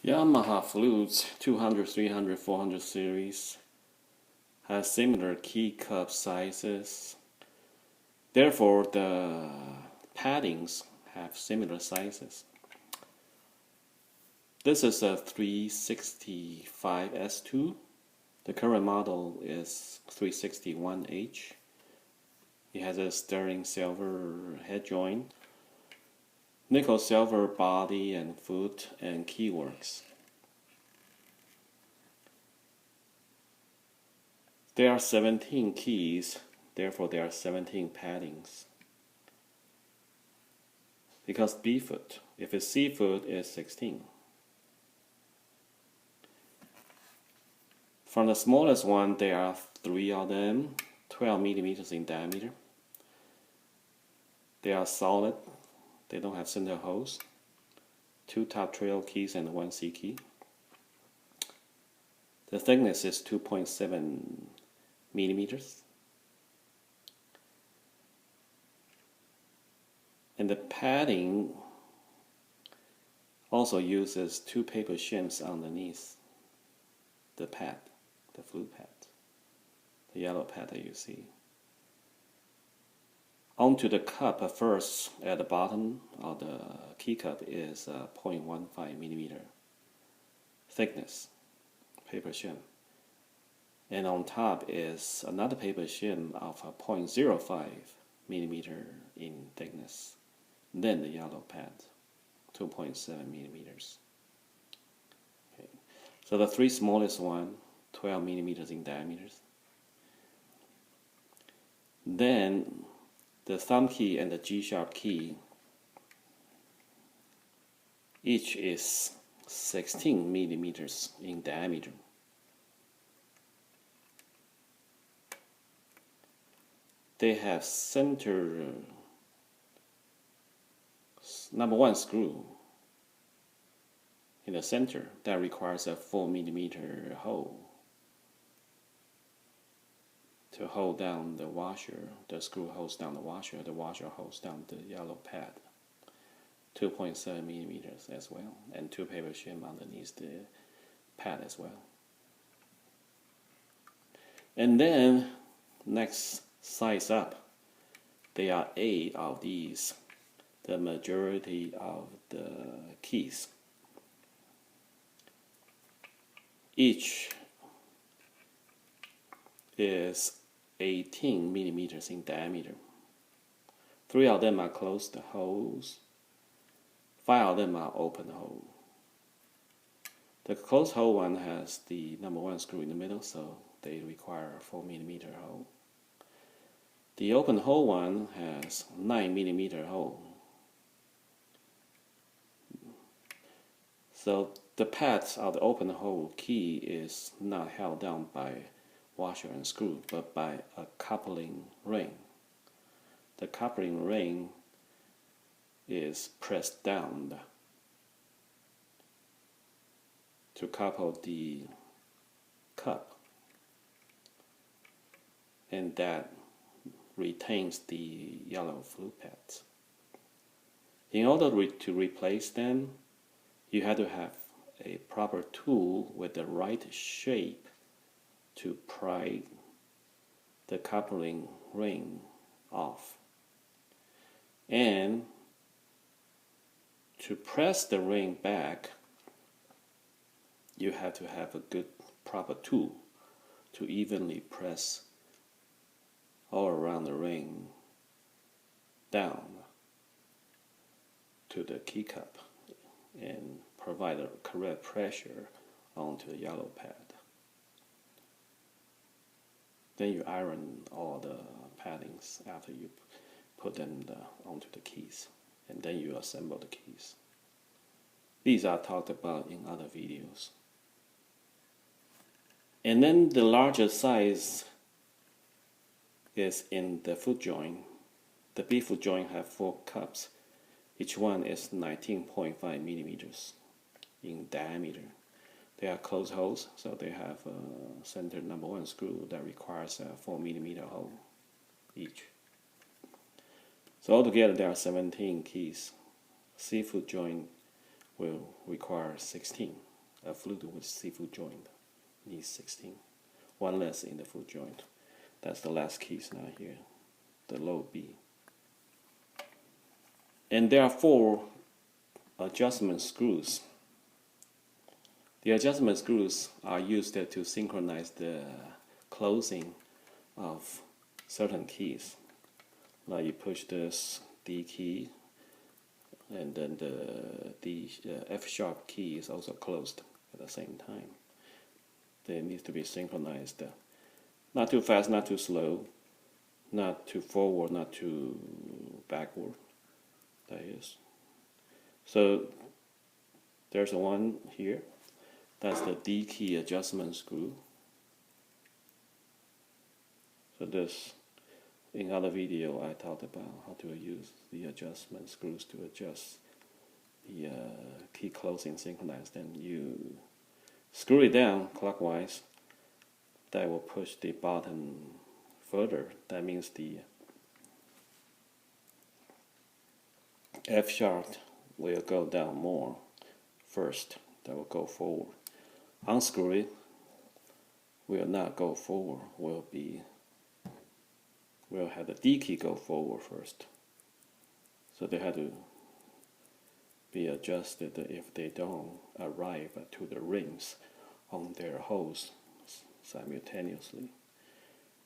Yamaha Flutes 200, 300, 400 series has similar key cup sizes. Therefore, the paddings have similar sizes. This is a 365S2. The current model is 361H. It has a sterling silver head joint, nickel silver body and foot, and Keyworks. There are 17 keys, therefore there are 17 paddings. Because B foot, if it's C foot, it's 16. From the smallest one, there are 3 of them, 12 millimeters in diameter. They are solid. They don't have center holes. 2 top trail keys and 1 C key. The thickness is 2.7 millimeters. And the padding also uses 2 paper shims underneath the pad, the flute pad, the yellow pad that you see. Onto the cup first, at the bottom of the key cup is 0.15 millimeter thickness paper shim, and on top is another paper shim of 0.05 millimeter in thickness. Then the yellow pad, 2.7 millimeters. Okay. So the 3 smallest one, 12 millimeters in diameter. Then the thumb key and the G sharp key, each is 16 millimeters in diameter. They have center number 1 screw in the center that requires a 4 millimeter hole to hold down the washer. The screw holds down the washer holds down the yellow pad. 2.7 millimeters as well, and 2 paper shim underneath the pad as well. And then next size up, there are 8 of these, the majority of the keys. Each is 18 millimeters in diameter. 3 of them are closed holes. 5 of them are open hole. The closed hole one has the number 1 screw in the middle, so they require a 4 millimeter hole. The open hole one has 9 millimeter hole. So the pads of the open hole key is not held down by washer and screw, but by a coupling ring. The coupling ring is pressed down to couple the cup, and that retains the yellow flute pads. In order to replace them, you have to have a proper tool with the right shape to pry the coupling ring off. And to press the ring back, you have to have a good proper tool to evenly press all around the ring down to the key cup and provide a correct pressure onto the yellow pad. Then you iron all the paddings after you put them onto the keys, and then you assemble the keys. These are talked about in other videos. And then the larger size is in the foot joint. The B foot joint have 4 cups. Each one is 19.5 millimeters in diameter. They are closed holes, so they have a center number 1 screw that requires a 4 millimeter hole each. So altogether there are 17 keys. C foot joint will require 16. a flute with C-foot joint, needs 16. One less in the foot joint. That's the last keys now here, the low B. And there are 4 adjustment screws. The adjustment screws are used to synchronize the closing of certain keys. Like you push this D key, and then the F sharp key is also closed at the same time. They need to be synchronized. Not too fast, not too slow, not too forward, not too backward. That is. So there's one here. That's the D key adjustment screw. So this, in other video, I talked about how to use the adjustment screws to adjust the key closing synchronized. Then you screw it down clockwise. That will push the button further. That means the F sharp will go down more first. That will go forward. Unscrew it, will not go forward. We'll have the D key go forward first. So they have to be adjusted if they don't arrive to the rings on their holes simultaneously.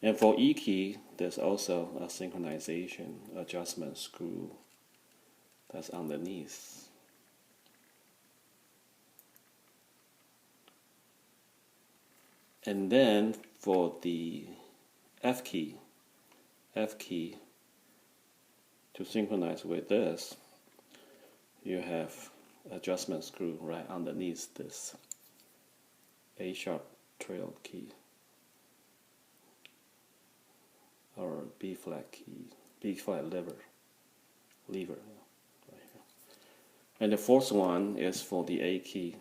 And for E key, there's also a synchronization adjustment screw that's underneath. And then for the F key to synchronize with this, you have adjustment screw right underneath this A sharp trail key or B flat key, B flat lever right here. And the 4th one is for the A key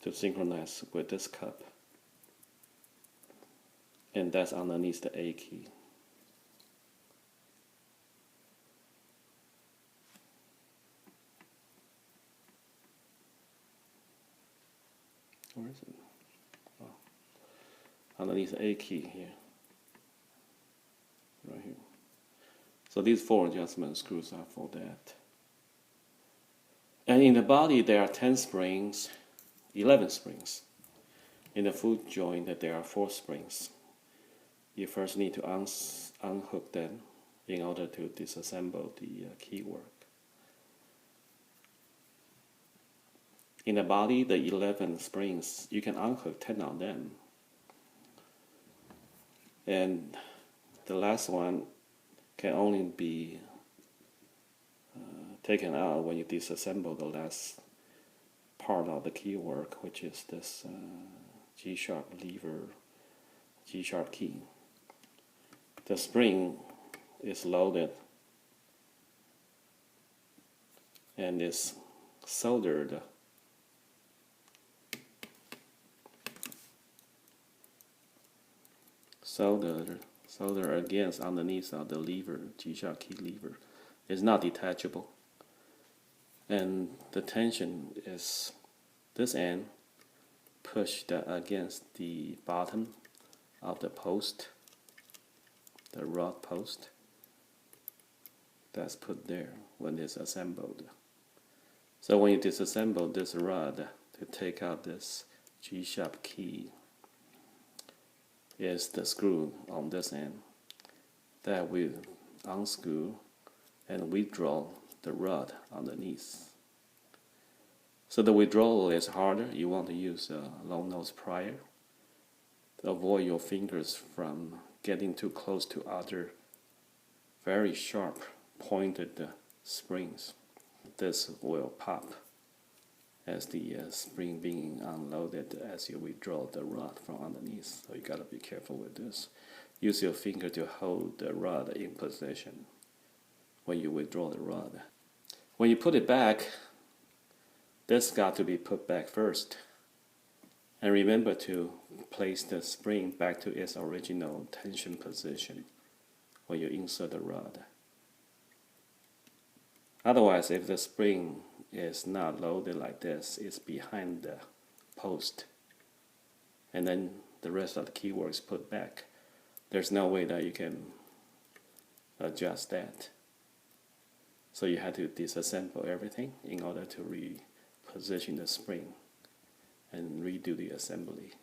to synchronize with this cup, and that's underneath the A key. Where is it? Oh. Underneath the A key here, right here. So these 4 adjustment screws are for that. And in the body there are 10 springs, 11 springs. In the foot joint there are 4 springs. You first need to unhook them in order to disassemble the keywork. In the body, the 11 springs, you can unhook 10 of them. And the last one can only be taken out when you disassemble the last part of the keywork, which is this G sharp lever, G sharp key. The spring is loaded and is soldered against underneath of the lever, G sharp key lever. It's not detachable, and the tension is this end pushed against the bottom of the post, the rod post that's put there when it's assembled. So when you disassemble this rod to take out this G sharp key, is the screw on this end that will unscrew and withdraw the rod underneath. So the withdrawal is harder. You want to use a long nose plier to avoid your fingers from getting too close to other very sharp pointed springs. This will pop as the spring being unloaded as you withdraw the rod from underneath. So you gotta be careful with this. Use your finger to hold the rod in position when you withdraw the rod. When you put it back, this got to be put back first. And remember to place the spring back to its original tension position when you insert the rod. Otherwise, if the spring is not loaded like this. It's behind the post. And then the rest of the Keyworks put back. There's no way that you can adjust that. So you have to disassemble everything in order to reposition the spring and redo the assembly.